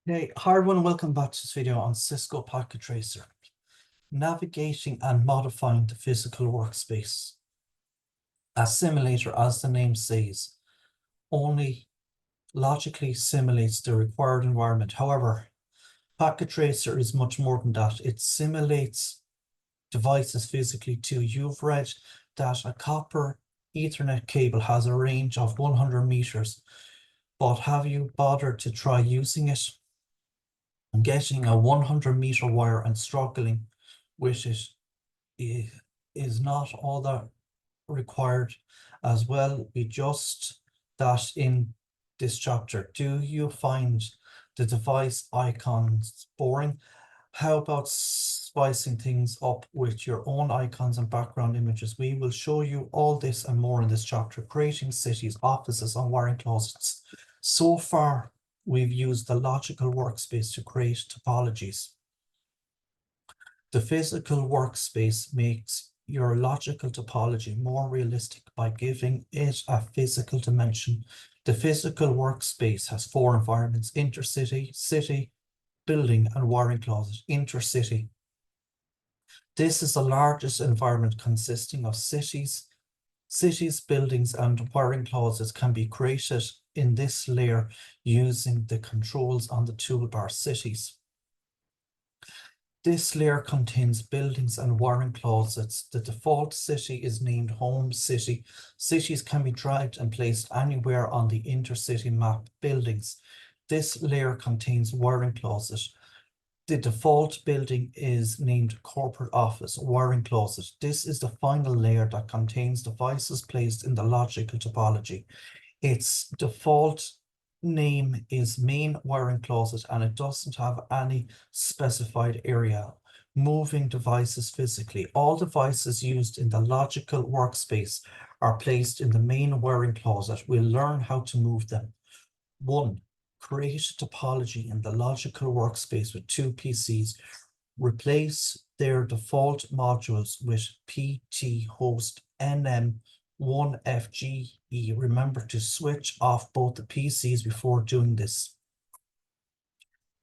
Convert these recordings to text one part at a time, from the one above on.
Hey, hi everyone, welcome back to this video on Cisco Packet Tracer. Navigating and modifying the physical workspace. A simulator, as the name says, only logically simulates the required environment. However, Packet Tracer is much more than that. It simulates devices physically too. You've read that a copper Ethernet cable has a range of 100 meters, but have you bothered to try using it? Getting a 100-meter wire and struggling with it is not all that required as well. Be just that in this chapter. Do you find the device icons boring? How about spicing things up with your own icons and background images? We will show you all this and more in this chapter, creating cities, offices, and wiring closets. So far, we've used the logical workspace to create topologies. The physical workspace makes your logical topology more realistic by giving it a physical dimension. The physical workspace has four environments: intercity, city, building, and wiring closet. Intercity. This is the largest environment consisting of cities. Cities, buildings, and wiring closets can be created in this layer using the controls on the toolbar. Cities. This layer contains buildings and wiring closets. The default city is named Home City. Cities can be dragged and placed anywhere on the Intercity map. Buildings. This layer contains wiring closet. The default building is named Corporate Office. Wiring closet. This is the final layer that contains devices placed in the logical topology. Its default name is main wiring closet and it doesn't have any specified area. Moving devices physically. All devices used in the logical workspace are placed in the main wiring closet. We'll learn how to move them. 1. Create a topology in the logical workspace with two PCs. Replace their default modules with PT host NM1FGE. Remember to switch off both the PCs before doing this.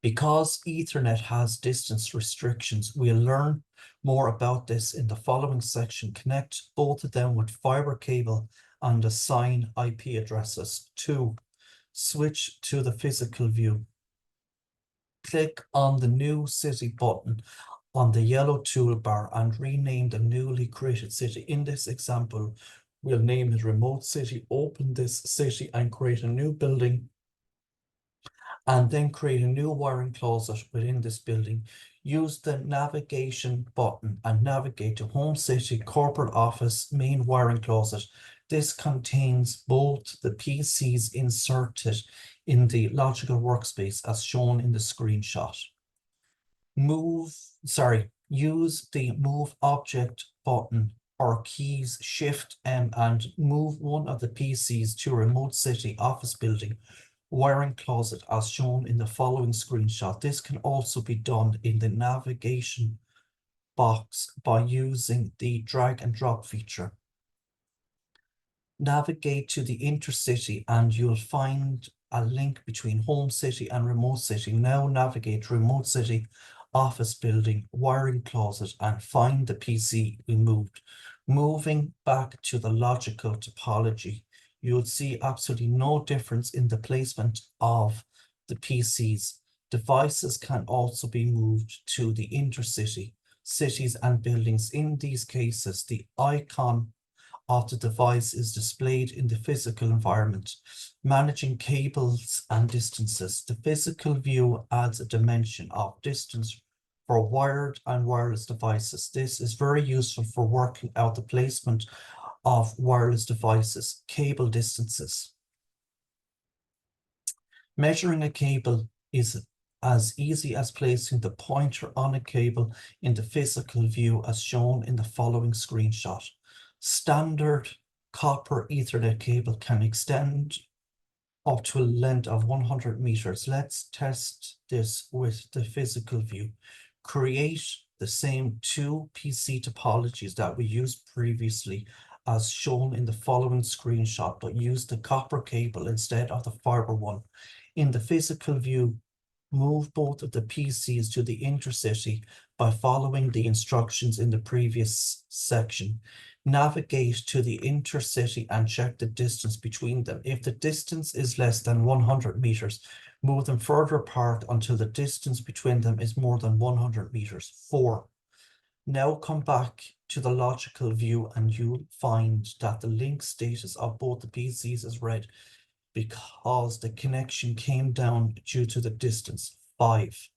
Because Ethernet has distance restrictions, we'll learn more about this in the following section. Connect both of them with fiber cable and assign IP addresses. 2. Switch to the physical view. Click on the New City button on the yellow toolbar and rename the newly created city. In this example, we'll name it Remote City. Open this city and create a new building, and then create a new wiring closet within this building. Use the navigation button and navigate to Home City, Corporate Office, Main Wiring Closet. This contains both the PCs inserted in the logical workspace as shown in the screenshot. Use the Move Object button or keys Shift M and move one of the PCs to Remote City Office Building wiring closet as shown in the following screenshot. This can also be done in the navigation box by using the drag and drop feature. Navigate to the Intercity and you'll find a link between Home City and Remote City. Now navigate to Remote City Office Building wiring closet and find the PC we moved. Moving back to the logical topology, you'll see absolutely no difference in the placement of the PCs. Devices can also be moved to the intercity, cities and buildings. In these cases, the icon of the device is displayed in the physical environment. Managing cables and distances. The physical view adds a dimension of distance for wired and wireless devices. This is very useful for working out the placement of wireless devices. Cable distances. Measuring a cable is as easy as placing the pointer on a cable in the physical view as shown in the following screenshot. Standard copper Ethernet cable can extend up to a length of 100 meters. Let's test this with the physical view. Create the same two PC topologies that we used previously as shown in the following screenshot, but use the copper cable instead of the fiber one. In the physical view, Move both of the PCs to the Intercity by following the instructions in the previous section. Navigate to the Intercity and check the distance between them. If the distance is less than 100 meters, move them further apart until the distance between them is more than 100 meters. 4. Now come back to the logical view and you'll find that the link status of both the PCs is red because the connection came down due to the distance. 5.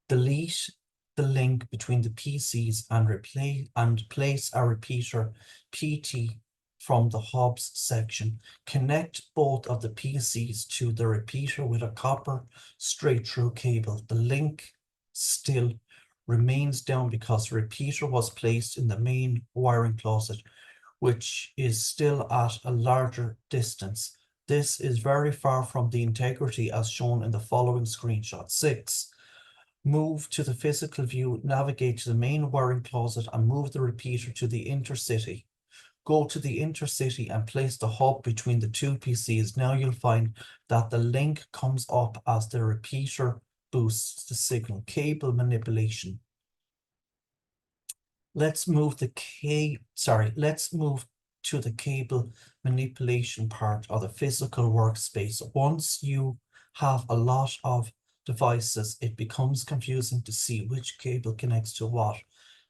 Delete the link between the PCs and place a repeater PT from the hubs section. Connect both of the PCs to the repeater with a copper straight-through cable. The link still remains down because the repeater was placed in the main wiring closet, which is still at a larger distance. This is very far from the integrity as shown in the following screenshot. 6. Move to the physical view, navigate to the main wiring closet and move the repeater to the Intercity. Go to the Intercity and place the hub between the two PCs. Now you'll find that the link comes up as the repeater boosts the signal. Cable manipulation. Let's move to the cable manipulation part of the physical workspace. Once you have a lot of devices, it becomes confusing to see which cable connects to what.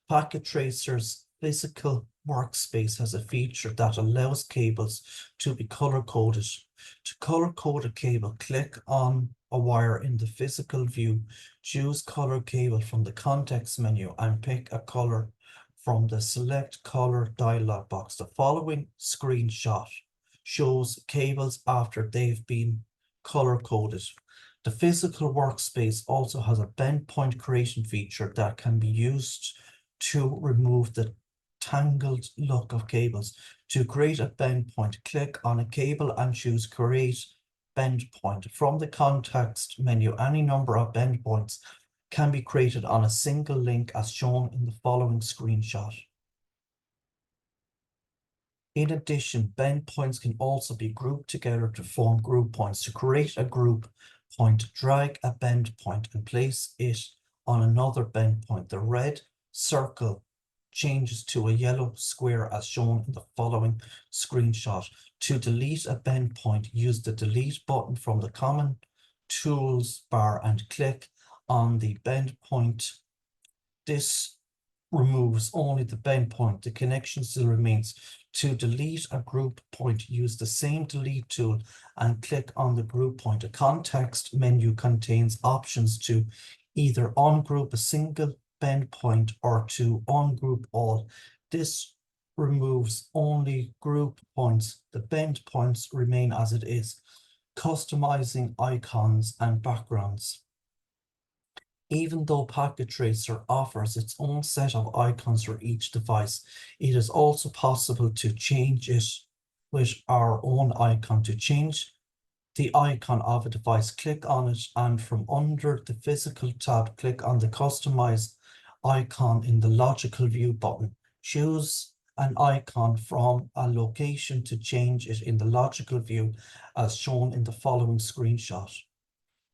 Packet Tracer's physical workspace has a feature that allows cables to be color-coded. To color-code a cable, click on a wire in the physical view, choose color cable from the context menu and pick a color from the select color dialog box. The following screenshot shows cables after they've been color-coded. The physical workspace also has a bend point creation feature that can be used to remove the tangled look of cables. To create a bend point, click on a cable and choose Create Bend Point. From the context menu, any number of bend points can be created on a single link as shown in the following screenshot. In addition, bend points can also be grouped together to form group points. To create a group point, drag a bend point and place it on another bend point. The red circle changes to a yellow square as shown in the following screenshot. To delete a bend point, use the delete button from the common tools bar and click on the bend point. This removes only the bend point. The connection still remains. To delete a group point, use the same delete tool and click on the group point. A context menu contains options to either ungroup a single bend point or to ungroup all. This removes only group points. The bend points remain as it is. Customizing icons and backgrounds. Even though Packet Tracer offers its own set of icons for each device, it is also possible to change it with our own icon. To change the icon of a device, click on it and from under the physical tab, click on the Customize icon in the logical view button. Choose an icon from a location to change it in the logical view as shown in the following screenshot.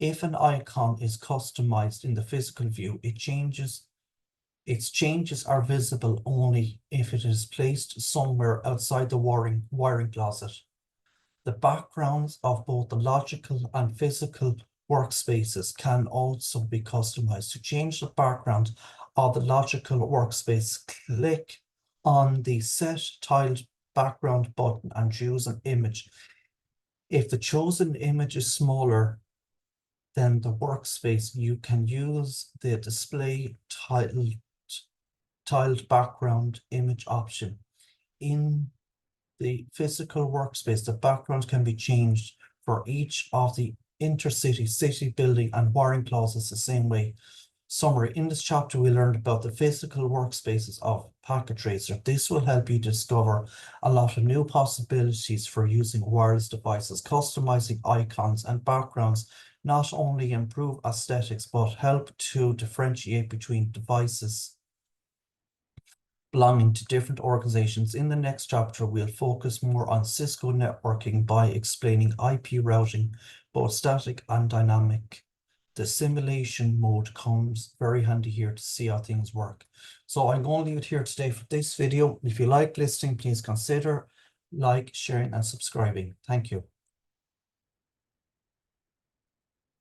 If an icon is customized in the physical view, its changes are visible only if it is placed somewhere outside the wiring closet. The backgrounds of both the logical and physical workspaces can also be customized. To change the background of the logical workspace, click on the Set Tiled Background button and choose an image. If the chosen image is smaller than the workspace, you can use the Display Tiled Background Image option. In the physical workspace, the background can be changed for each of the Intercity, city building and wiring closets the same way. Summary. In this chapter, we learned about the physical workspaces of Packet Tracer. This will help you discover a lot of new possibilities for using wireless devices. Customizing icons and backgrounds not only improve aesthetics, but help to differentiate between devices. belonging to different organizations. In the next chapter, we'll focus more on Cisco networking by explaining IP routing, both static and dynamic. The simulation mode comes very handy here to see how things work. So I'm going to leave it here today for this video. If you like listening, please consider like, sharing, and subscribing. Thank you.